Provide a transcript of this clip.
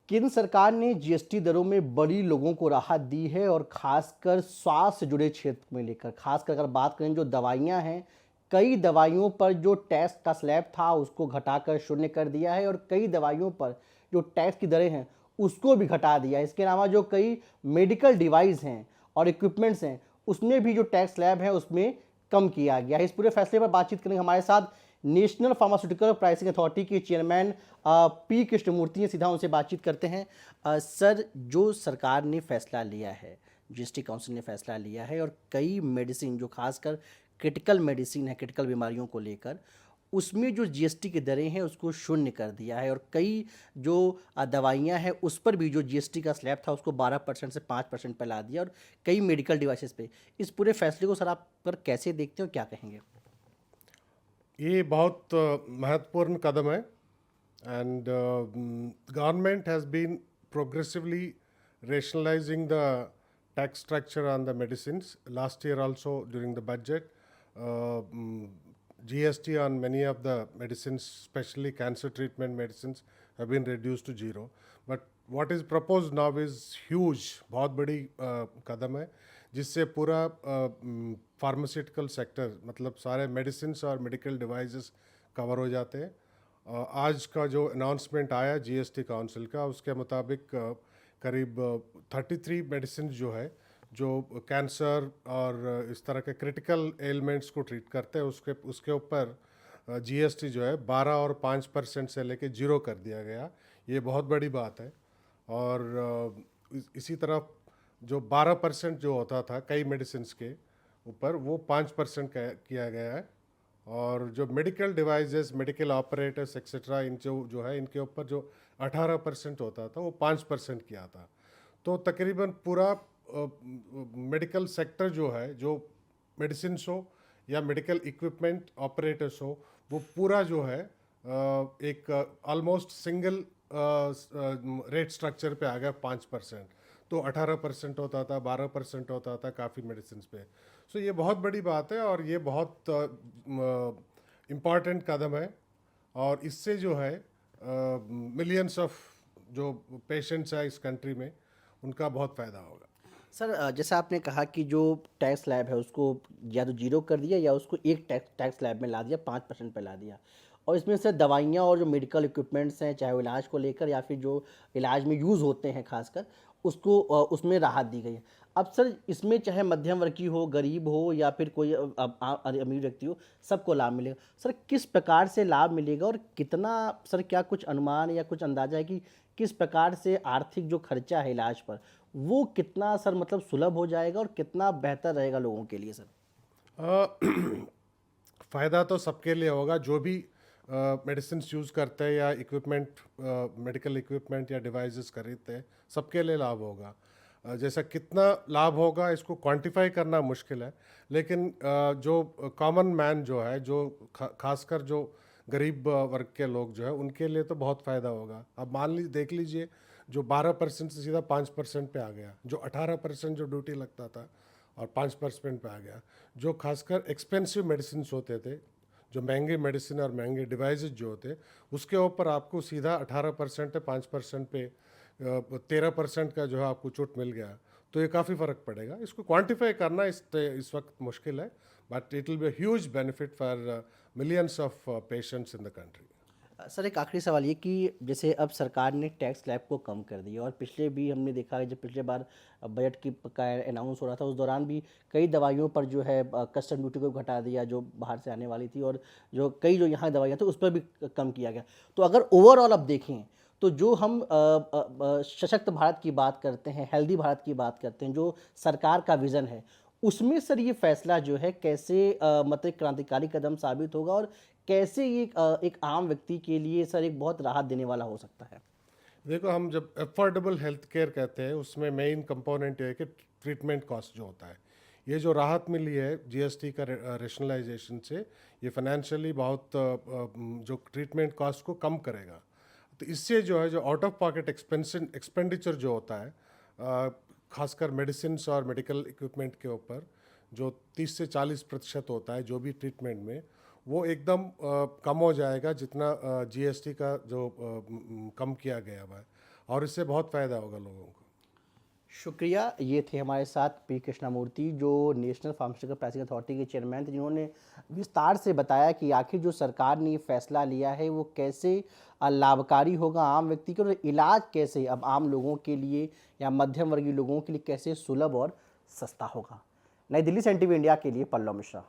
केंद्र सरकार ने जीएसटी दरों में बड़ी लोगों को राहत दी है और खासकर स्वास्थ्य से जुड़े क्षेत्र में लेकर खासकर अगर बात करें जो दवाइयां हैं, कई दवाइयों पर जो टैक्स का स्लैब था उसको घटाकर शून्य कर दिया है और कई दवाइयों पर जो टैक्स की दरें हैं उसको भी घटा दिया है। इसके अलावा जो कई मेडिकल डिवाइस हैं और इक्विपमेंट्स हैं उसमें भी जो टैक्स स्लैब है उसमें कम किया गया है। इस पूरे फैसले पर बातचीत करेंगे हमारे साथ नेशनल फार्मास्यूटिकल प्राइसिंग अथॉरिटी के चेयरमैन पी कृष्णमूर्ति हैं। सीधा उनसे बातचीत करते हैं। सर, जो सरकार ने फैसला लिया है, जीएसटी काउंसिल ने फैसला लिया है और कई मेडिसिन जो खासकर क्रिटिकल मेडिसिन है, क्रिटिकल बीमारियों को लेकर उसमें जो जीएसटी की दरें हैं उसको शून्य कर दिया है और कई जो दवाइयां हैं उस पर भी जो जीएसटी का स्लैब था उसको 12% से 5% पर ला दिया और कई मेडिकल डिवाइसेस पे। इस पूरे फैसले को सर आप पर कैसे देखते हो, क्या कहेंगे? ये बहुत महत्वपूर्ण कदम है and government has been progressively rationalizing the tax structure on the medicines. Last year also during the budget, GST on many of the medicines, especially cancer treatment medicines, have been reduced to zero. But what is proposed now is huge, बहुत बड़ी कदम है जिससे पूरा pharmaceutical sector मतलब सारे medicine और medical devices cover हो जाते हैं। आज का जो अनाउंसमेंट आया जीएसटी काउंसिल का उसके मुताबिक करीब 33 मेडिसिन जो है जो कैंसर और इस तरह के क्रिटिकल एलिमेंट्स को ट्रीट करते हैं उसके ऊपर जीएसटी जो है 12 और 5% से लेके 0 कर दिया गया। ये बहुत बड़ी बात है। और इसी तरह जो 12% जो होता था कई मेडिसिन के ऊपर वो 5% किया गया है। और जो medical devices, medical operators etcetera इन जो है इनके ऊपर जो 18% होता था वो 5% किया था। तो तकरीबन पूरा मेडिकल सेक्टर जो है, जो मेडिसिन हो या मेडिकल इक्विपमेंट ऑपरेटर्स हो, वो पूरा जो है एक ऑलमोस्ट सिंगल रेट स्ट्रक्चर पे आ गया 5%। तो 18% होता था, 12% होता था काफ़ी मेडिसिन पे। सो ये बहुत बड़ी बात है और ये बहुत इम्पॉर्टेंट कदम है और इससे जो है मिलियंस ऑफ जो पेशेंट्स हैं इस कंट्री में उनका बहुत फ़ायदा होगा। सर, जैसा आपने कहा कि जो टैक्स स्लैब है उसको या तो जीरो कर दिया या उसको एक टैक्स टैक्स स्लैब में ला दिया, 5% पे ला दिया और इसमें से दवाइयाँ और जो मेडिकल इक्विपमेंट्स हैं चाहे वो इलाज को लेकर या फिर जो इलाज में यूज़ होते हैं खासकर उसको उसमें राहत दी गई है। अब सर, इसमें चाहे मध्यम वर्गीय हो, गरीब हो या फिर कोई अमीर व्यक्ति हो, सबको लाभ मिलेगा। सर, किस प्रकार से लाभ मिलेगा और कितना? सर, क्या कुछ अनुमान या कुछ अंदाजा है कि किस प्रकार से आर्थिक जो खर्चा है इलाज पर वो कितना सर मतलब सुलभ हो जाएगा और कितना बेहतर रहेगा लोगों के लिए सर? फ़ायदा तो सबके लिए होगा जो भी मेडिसिन यूज़ करते हैं या इक्विपमेंट, मेडिकल इक्विपमेंट या डिवाइसेस खरीदते हैं, सबके लिए लाभ होगा। जैसा कितना लाभ होगा इसको क्वांटिफाई करना मुश्किल है, लेकिन जो कॉमन मैन जो है, जो खासकर जो गरीब वर्ग के लोग जो है उनके लिए तो बहुत फ़ायदा होगा। अब देख लीजिए जो 12% से सीधा 5% पे आ गया, जो 18% जो ड्यूटी लगता था और 5% पे आ गया। जो खासकर एक्सपेंसिव मेडिसिन होते थे, जो महंगे मेडिसिन और महंगे डिवाइसेस जो होते उसके ऊपर आपको सीधा 18% है, 5% पे 13% का जो है आपको छूट मिल गया। तो ये काफ़ी फ़र्क पड़ेगा। इसको क्वांटिफाई करना इस वक्त मुश्किल है, but it will be huge benefit for millions of patients in the country. Sir, एक आखिरी सवाल ये कि जैसे अब सरकार ने टैक्स स्लैब को कम कर दिया और पिछले भी हमने देखा है जब पिछले बार बजट की का अनाउंस हो रहा था उस दौरान भी कई दवाइयों पर जो है कस्टम ड्यूटी को घटा दिया जो बाहर से आने वाली थी और जो कई जो यहाँ दवाइयाँ थी उस पर भी कम किया गया। तो अगर ओवरऑल अब देखें तो जो हम सशक्त भारत की बात करते हैं, हेल्दी भारत की बात करते हैं, जो सरकार का विज़न है उसमें सर ये फैसला जो है कैसे मतलब क्रांतिकारी कदम साबित होगा और कैसे ये एक आम व्यक्ति के लिए सर एक बहुत राहत देने वाला हो सकता है? देखो, हम जब अफोर्डेबल हेल्थ केयर कहते हैं उसमें मेन कंपोनेंट है कि ट्रीटमेंट कॉस्ट जो होता है, ये जो राहत मिली है जीएसटी का रेशनलाइजेशन से, ये फाइनेंशियली बहुत जो ट्रीटमेंट कॉस्ट को कम करेगा। तो इससे जो है जो आउट ऑफ पॉकेट एक्सपेंडिचर जो होता है खासकर मेडिसिन और मेडिकल इक्विपमेंट के ऊपर जो 30 से 40% होता है जो भी ट्रीटमेंट में, वो एकदम कम हो जाएगा जितना जीएसटी का जो कम किया गया हुआ है। और इससे बहुत फ़ायदा होगा लोगों को। शुक्रिया। ये थे हमारे साथ पी कृष्णमूर्ति, जो नेशनल फार्मास्यूटिकल प्राइसिंग अथॉरिटी के चेयरमैन थे, जिन्होंने विस्तार से बताया कि आखिर जो सरकार ने ये फैसला लिया है वो कैसे लाभकारी होगा आम व्यक्ति के, और इलाज कैसे अब आम लोगों के लिए या मध्यम वर्गीय लोगों के लिए कैसे सुलभ और सस्ता होगा। नई दिल्ली से NTV इंडिया के लिए पल्लव मिश्रा।